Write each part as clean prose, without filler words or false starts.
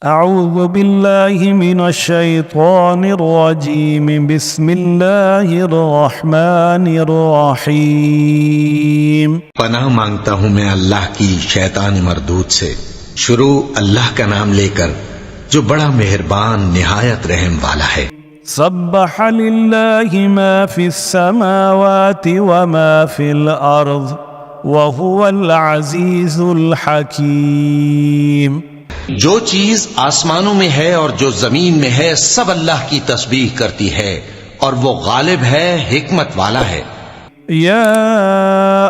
اعوذ باللہ من الشیطان الرجیم بسم اللہ الرحمن الرحیم۔ پناہ مانگتا ہوں میں اللہ کی شیطان مردود سے۔ شروع اللہ کا نام لے کر جو بڑا مہربان نہایت رحم والا ہے۔ سبح للہ ما فی السماوات وما فی الارض وهو العزیز الحکیم۔ جو چیز آسمانوں میں ہے اور جو زمین میں ہے سب اللہ کی تسبیح کرتی ہے اور وہ غالب ہے، حکمت والا ہے۔ یا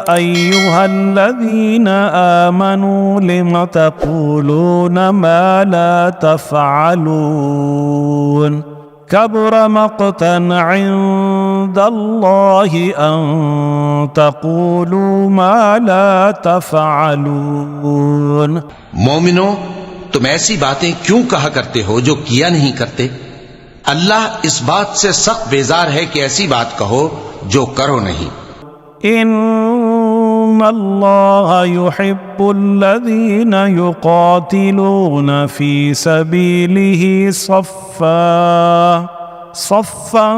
ایہا الذین آمنوا لم تقولون ما لا تفعلون کبر مقتا عند اللہ ان تقولوا ما لا تفعلون۔ مومنو، تم ایسی باتیں کیوں کہا کرتے ہو جو کیا نہیں کرتے؟ اللہ اس بات سے سخت بیزار ہے کہ ایسی بات کہو جو کرو نہیں۔ ان اللہ یحب الذین یقاتلون فی سبیلہ صفا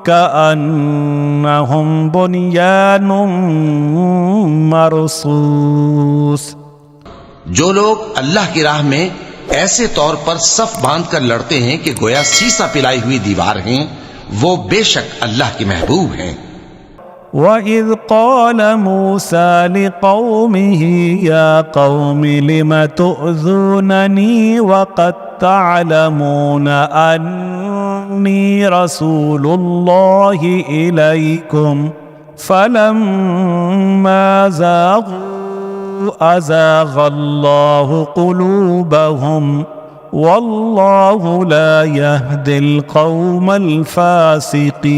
کأنہم بنیان مرصوص۔ جو لوگ اللہ کی راہ میں ایسے طور پر صف باندھ کر لڑتے ہیں کہ گویا سیسا پلائی ہوئی دیوار ہیں، وہ بے شک اللہ کے محبوب ہیں۔ وَإِذْ قَالَ مُوسَى لِقَوْمِهِ يَا قَوْمِ لِمَ تُؤْذُونَنِي وَقَدْ تَعْلَمُونَ أَنِّي رَسُولُ اللَّهِ إِلَيْكُمْ فَلَمَّا زَاغُوا أَزَاغَ اللَّهُ قُلُوبَهُمْ وَاللَّهُ لَا يَهْدِي الْقَوْمَ الْفَاسِقِينَ۔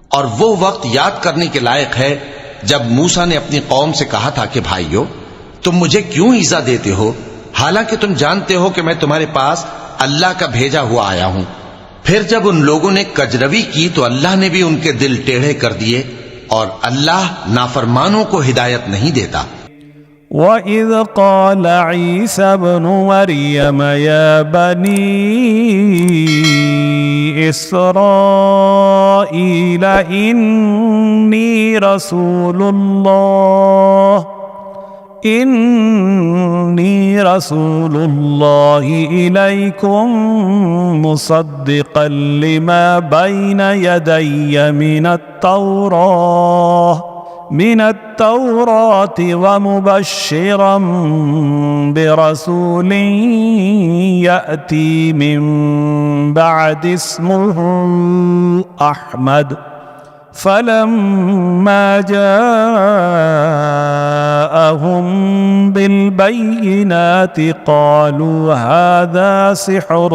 اور وہ وقت یاد کرنے کے لائق ہے جب موسیٰ نے اپنی قوم سے کہا تھا کہ بھائیو، تم مجھے کیوں ایذا دیتے ہو حالانکہ تم جانتے ہو کہ میں تمہارے پاس اللہ کا بھیجا ہوا آیا ہوں۔ پھر جب ان لوگوں نے کجروی کی تو اللہ نے بھی ان کے دل ٹیڑھے کر دیے، اور اللہ نافرمانوں کو ہدایت نہیں دیتا۔ وَإِذْ قَالَ عِيسَى ابْنُ مَرْيَمَ يَا بَنِي إِسْرَائِيلَ إِنِّي رَسُولُ اللَّهِ إِلَيْكُمْ مُصَدِّقًا لِمَا بَيْنَ يَدَيَّ من التوراة ومبشرا برسول يأتي من بعد اسمه أحمد فلما جاءهم بالبينات قالوا هذا سحر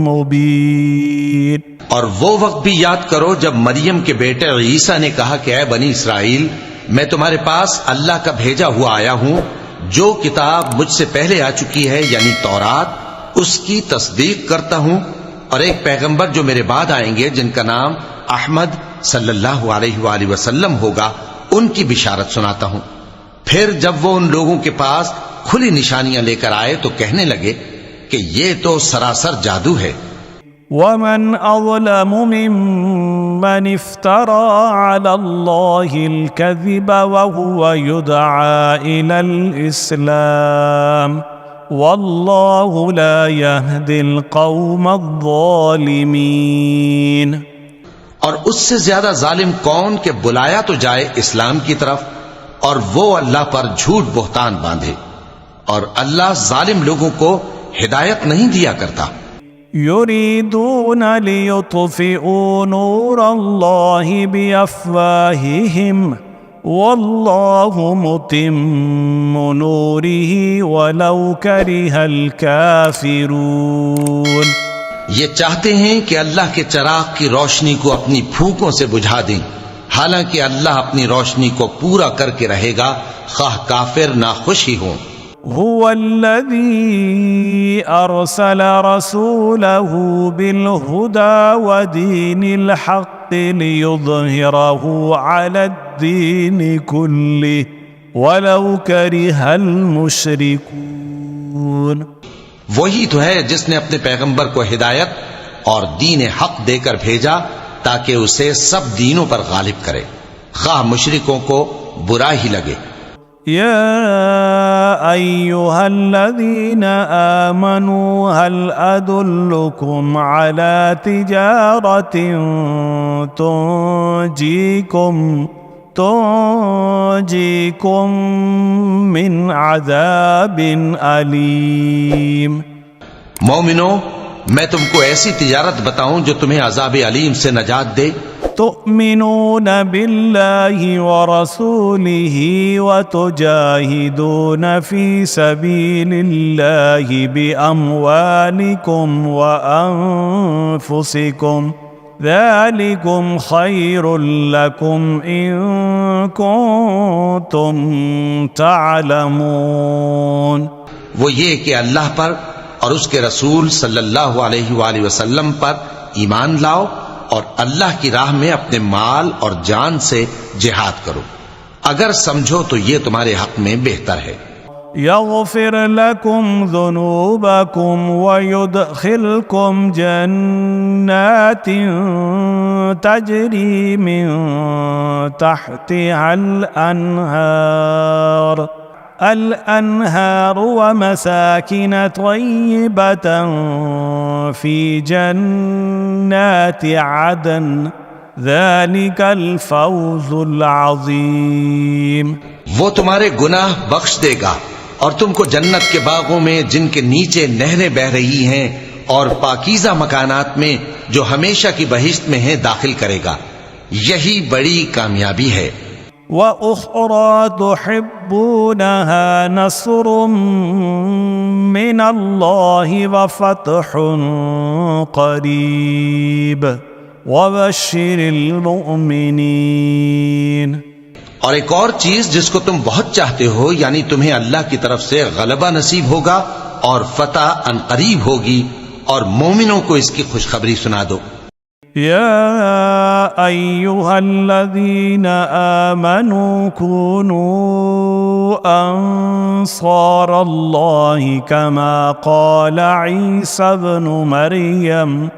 مبين۔ اور وہ وقت بھی یاد کرو جب مریم کے بیٹے عیسیٰ نے کہا کہ اے بنی اسرائیل، میں تمہارے پاس اللہ کا بھیجا ہوا آیا ہوں، جو کتاب مجھ سے پہلے آ چکی ہے یعنی تورات، اس کی تصدیق کرتا ہوں، اور ایک پیغمبر جو میرے بعد آئیں گے جن کا نام احمد صلی اللہ علیہ وآلہ وسلم ہوگا، ان کی بشارت سناتا ہوں۔ پھر جب وہ ان لوگوں کے پاس کھلی نشانیاں لے کر آئے تو کہنے لگے کہ یہ تو سراسر جادو ہے۔ وَمَنْ أَظْلَمُ مِمَّنِ افْتَرَى عَلَى اللَّهِ الْكَذِبَ وَهُوَ يُدْعَى إِلَى الْإِسْلَامِ وَاللَّهُ لَا يَهْدِي الْقَوْمَ الظَّالِمِينَ۔ اور اس سے زیادہ ظالم کون کہ بلایا تو جائے اسلام کی طرف اور وہ اللہ پر جھوٹ بہتان باندھے، اور اللہ ظالم لوگوں کو ہدایت نہیں دیا کرتا۔ يريدون ليطفئوا نور الله بأفواههم والله متم نوره ولو كره الكافرون۔ یہ چاہتے ہیں کہ اللہ کے چراغ کی روشنی کو اپنی پھونکوں سے بجھا دیں، حالانکہ اللہ اپنی روشنی کو پورا کر کے رہے گا خواہ کافر ناخوش ہی ہوں۔ هو الذي أرسل رسوله بالهدى ودين الحق ليظهره على الدين كله ولو كره المشركون۔ وہی تو ہے جس نے اپنے پیغمبر کو ہدایت اور دین حق دے کر بھیجا تاکہ اسے سب دینوں پر غالب کرے، خواہ مشرکوں کو برا ہی لگے۔ يا أيها الذين آمنوا هل أدلكم على تجارة تنجيكم من عذاب أليم۔ مومنو، میں تم کو ایسی تجارت بتاؤں جو تمہیں عذاب علیم سے نجات دے۔ تؤمنون بالله ورسوله وتجاهدون في سبيل الله بأموالكم وأنفسكم ذلكم خير لكم إن كنتم تعلمون۔ وہ یہ کہ اللہ پر اور اس کے رسول صلی اللہ علیہ وآلہ وسلم پر ایمان لاؤ اور اللہ کی راہ میں اپنے مال اور جان سے جہاد کرو، اگر سمجھو تو یہ تمہارے حق میں بہتر ہے۔ يغفر لكم ذنوبكم ويدخلكم جنات تجري من تحتها الأنهار ومساكن طيبة في جنات عدن ذلك الفوز العظيم۔ وہ تمہارے گناہ بخش دے گا اور تم کو جنت کے باغوں میں جن کے نیچے نہریں بہ رہی ہیں اور پاکیزہ مکانات میں جو ہمیشہ کی بہشت میں ہیں داخل کرے گا، یہی بڑی کامیابی ہے۔ وَأُخْرَى تُحِبُّونَهَا نَصْرٌ مِّنَ اللَّهِ وَفَتْحٌ قَرِيبٌ وَبَشِّرِ الْمُؤْمِنِينَ۔ اور ایک اور چیز جس کو تم بہت چاہتے ہو، یعنی تمہیں اللہ کی طرف سے غلبہ نصیب ہوگا اور فتح عنقریب ہوگی، اور مومنوں کو اس کی خوشخبری سنا دو۔ يا أيها الذين آمنوا كونوا أنصار الله كما قال عيسى ابن مريم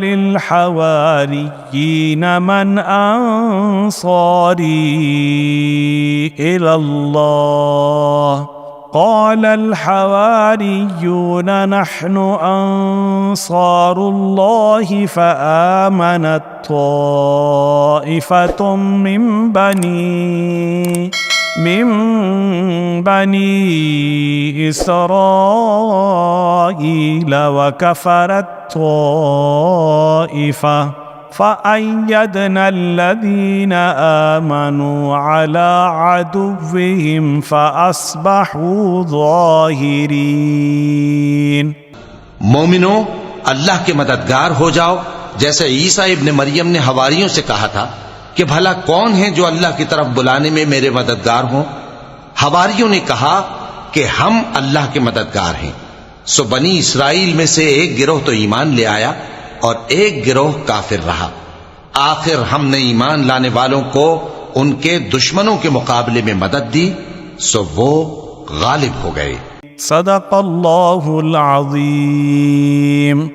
للحواريين من أنصاري إلى الله قال الحواريون نحن أنصار الله فآمنت طائفة من بني إسرائيل وكفرت طائفة فأيدنا الذين آمنوا على عدوهم فأصبحوا ظاهرين۔ مومنو، اللہ کے مددگار ہو جاؤ، جیسے عیسیٰ ابن مریم نے حواریوں سے کہا تھا کہ بھلا کون ہے جو اللہ کی طرف بلانے میں میرے مددگار ہوں؟ حواریوں نے کہا کہ ہم اللہ کے مددگار ہیں۔ سو بنی اسرائیل میں سے ایک گروہ تو ایمان لے آیا اور ایک گروہ کافر رہا، آخر ہم نے ایمان لانے والوں کو ان کے دشمنوں کے مقابلے میں مدد دی، سو وہ غالب ہو گئے۔ صدق اللہ العظیم۔